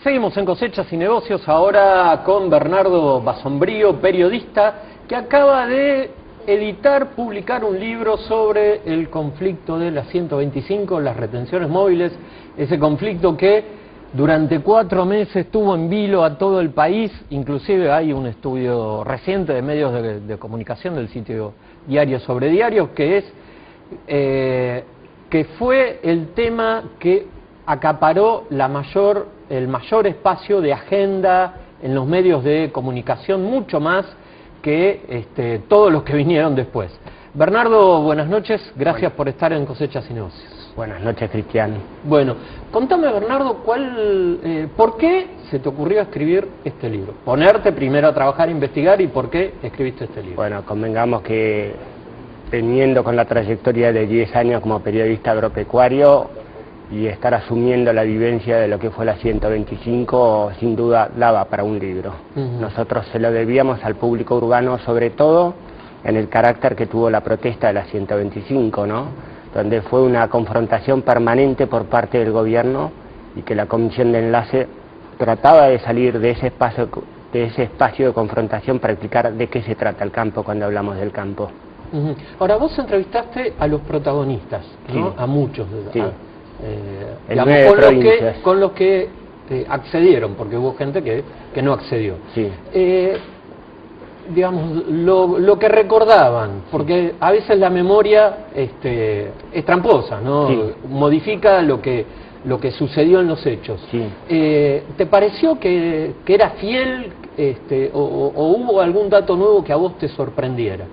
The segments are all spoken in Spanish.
Seguimos en Cosechas y Negocios, ahora con Bernardo Basombrío, periodista, que acaba de publicar un libro sobre el conflicto de la 125, las retenciones móviles, ese conflicto que durante 4 meses tuvo en vilo a todo el país. Inclusive hay un estudio reciente de medios de comunicación del sitio Diario sobre Diario, que fue el tema que acaparó el mayor espacio de agenda en los medios de comunicación, mucho más que todos los que vinieron después. Bernardo, buenas noches, gracias por estar en Cosechas y Negocios. Buenas noches, Cristian. Bueno, contame, Bernardo, ¿por qué se te ocurrió escribir este libro? Ponerte primero a trabajar, a investigar, y ¿por qué escribiste este libro? Bueno, convengamos que teniendo con la trayectoria de 10 años como periodista agropecuario y estar asumiendo la vivencia de lo que fue la 125, sin duda daba para un libro. Nosotros se lo debíamos al público urbano, sobre todo en el carácter que tuvo la protesta de la 125, ¿no? Donde fue una confrontación permanente por parte del gobierno y que la comisión de enlace trataba de salir de ese espacio de confrontación para explicar de qué se trata el campo cuando hablamos del campo. Ahora, vos entrevistaste a los protagonistas, ¿no? Sí. A muchos, sí. Digamos, con los que accedieron, porque hubo gente que no accedió. Sí. Digamos, lo que recordaban, porque a veces la memoria es tramposa, ¿no? Sí. Modifica lo que sucedió en los hechos. Sí. ¿Te pareció que era fiel, o hubo algún dato nuevo que a vos te sorprendiera?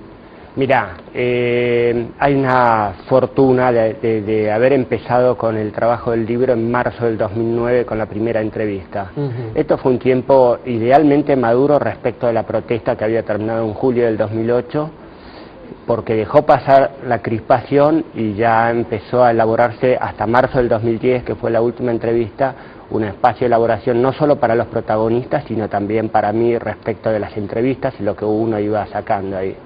Mirá, hay una fortuna de haber empezado con el trabajo del libro en marzo del 2009 con la primera entrevista. Esto fue un tiempo idealmente maduro respecto de la protesta que había terminado en julio del 2008, porque dejó pasar la crispación y ya empezó a elaborarse hasta marzo del 2010, que fue la última entrevista, un espacio de elaboración no solo para los protagonistas, sino también para mí respecto de las entrevistas y lo que uno iba sacando ahí.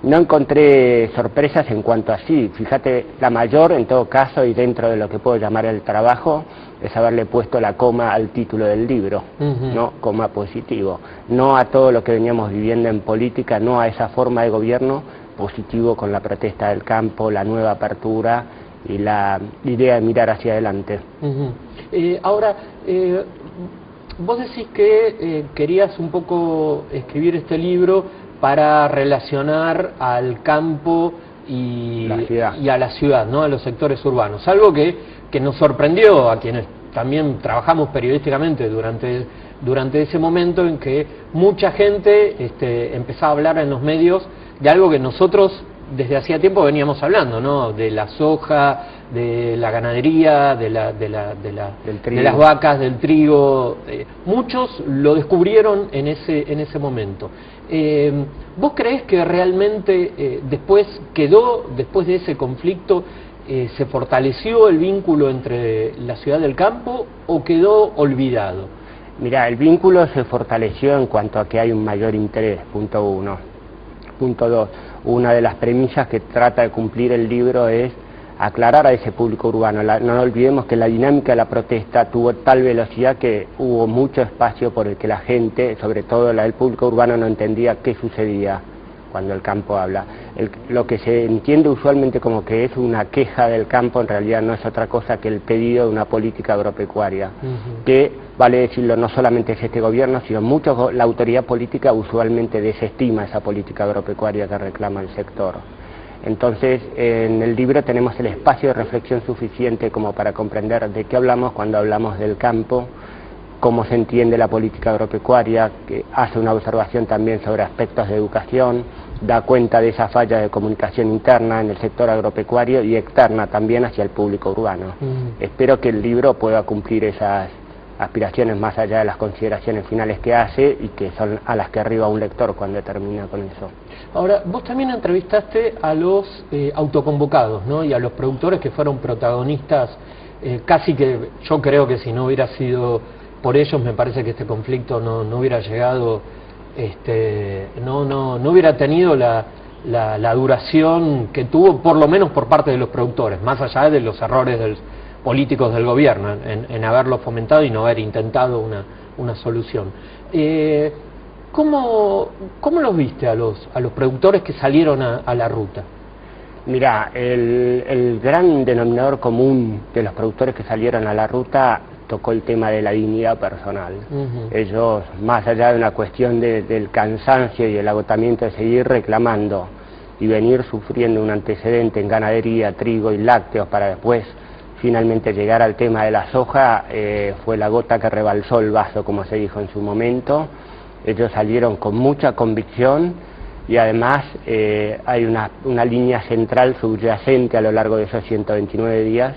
No encontré sorpresas en cuanto a sí. Fíjate, la mayor en todo caso, y dentro de lo que puedo llamar el trabajo, es haberle puesto la coma al título del libro, ¿no? Coma positivo. No a todo lo que veníamos viviendo en política, no a esa forma de gobierno, positivo con la protesta del campo, la nueva apertura y la idea de mirar hacia adelante. Ahora, vos decís que querías un poco escribir este libro para relacionar al campo y a la ciudad, ¿no? A los sectores urbanos. Algo que nos sorprendió a quienes también trabajamos periodísticamente durante ese momento en que mucha gente empezaba a hablar en los medios de algo que nosotros desde hacía tiempo veníamos hablando, ¿no? De la soja, de la ganadería, de las vacas, del trigo. Muchos lo descubrieron en ese momento. ¿Vos creés que realmente después de ese conflicto, se fortaleció el vínculo entre la ciudad y el campo o quedó olvidado? Mirá, el vínculo se fortaleció en cuanto a que hay un mayor interés, punto 1. Punto 2, una de las premisas que trata de cumplir el libro es aclarar a ese público urbano. No olvidemos que la dinámica de la protesta tuvo tal velocidad que hubo mucho espacio por el que la gente, sobre todo el público urbano, no entendía qué sucedía cuando el campo habla. Lo que se entiende usualmente como que es una queja del campo, en realidad no es otra cosa que el pedido de una política agropecuaria, que, vale decirlo, no solamente es este gobierno, sino la autoridad política usualmente desestima esa política agropecuaria que reclama el sector. Entonces, en el libro tenemos el espacio de reflexión suficiente como para comprender de qué hablamos cuando hablamos del campo, cómo se entiende la política agropecuaria, que hace una observación también sobre aspectos de educación, da cuenta de esa falla de comunicación interna en el sector agropecuario y externa también hacia el público urbano. Espero que el libro pueda cumplir esas aspiraciones más allá de las consideraciones finales que hace y que son a las que arriba un lector cuando termina con eso. Ahora, vos también entrevistaste a los autoconvocados, ¿no? Y a los productores que fueron protagonistas, casi que yo creo que si no hubiera sido por ellos, me parece que este conflicto no hubiera llegado, no hubiera tenido la duración que tuvo, por lo menos por parte de los productores, más allá de los errores políticos del gobierno en haberlo fomentado y no haber intentado una solución. ¿Cómo los viste a los productores que salieron a la ruta? Mirá, el gran denominador común de los productores que salieron a la ruta tocó el tema de la dignidad personal. Ellos, más allá de una cuestión del cansancio y el agotamiento de seguir reclamando y venir sufriendo un antecedente en ganadería, trigo y lácteos para después finalmente llegar al tema de la soja, fue la gota que rebalsó el vaso, como se dijo en su momento. Ellos salieron con mucha convicción y además hay una línea central subyacente a lo largo de esos 129 días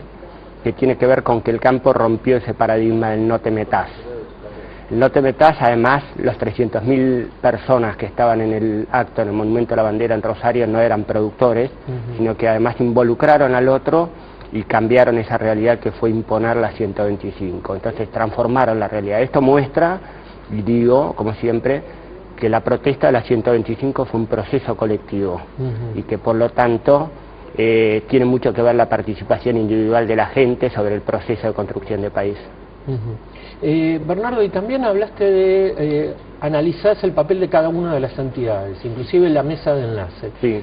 que tiene que ver con que el campo rompió ese paradigma del no te metas. El no te metas, además, los 300.000 personas que estaban en el acto, en el Monumento a la Bandera en Rosario, no eran productores, sino que además involucraron al otro y cambiaron esa realidad que fue imponer la 125. Entonces transformaron la realidad. Esto muestra, y digo, como siempre, que la protesta de la 125 fue un proceso colectivo y que por lo tanto tiene mucho que ver la participación individual de la gente sobre el proceso de construcción de país. Bernardo, y también hablaste de analizar el papel de cada una de las entidades, inclusive la mesa de enlace. Sí.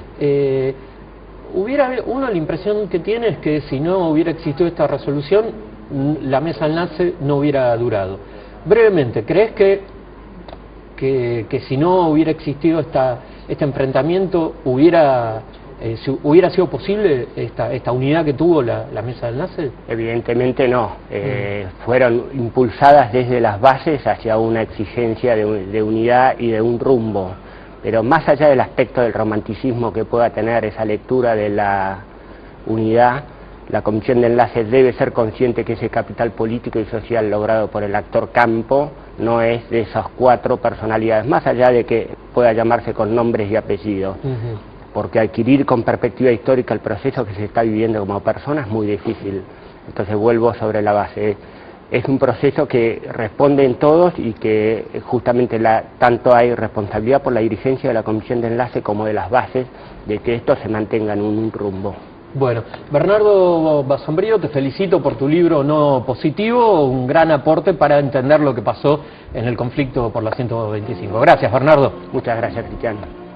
La impresión que tiene es que si no hubiera existido esta resolución, la mesa de enlace no hubiera durado. Brevemente, ¿crees que si no hubiera existido este enfrentamiento hubiera sido posible esta unidad que tuvo la mesa de enlace? Evidentemente no. Fueron impulsadas desde las bases hacia una exigencia de unidad y de un rumbo. Pero más allá del aspecto del romanticismo que pueda tener esa lectura de la unidad, la Comisión de Enlace debe ser consciente que ese capital político y social logrado por el actor campo no es de esas 4 personalidades, más allá de que pueda llamarse con nombres y apellidos, porque adquirir con perspectiva histórica el proceso que se está viviendo como persona es muy difícil. Entonces vuelvo sobre la base. Es un proceso que responde en todos y que justamente tanto hay responsabilidad por la dirigencia de la Comisión de Enlace como de las bases de que esto se mantenga en un rumbo. Bueno, Bernardo Bassombrío, te felicito por tu libro No Positivo, un gran aporte para entender lo que pasó en el conflicto por la 125. Gracias, Bernardo. Muchas gracias, Cristiano.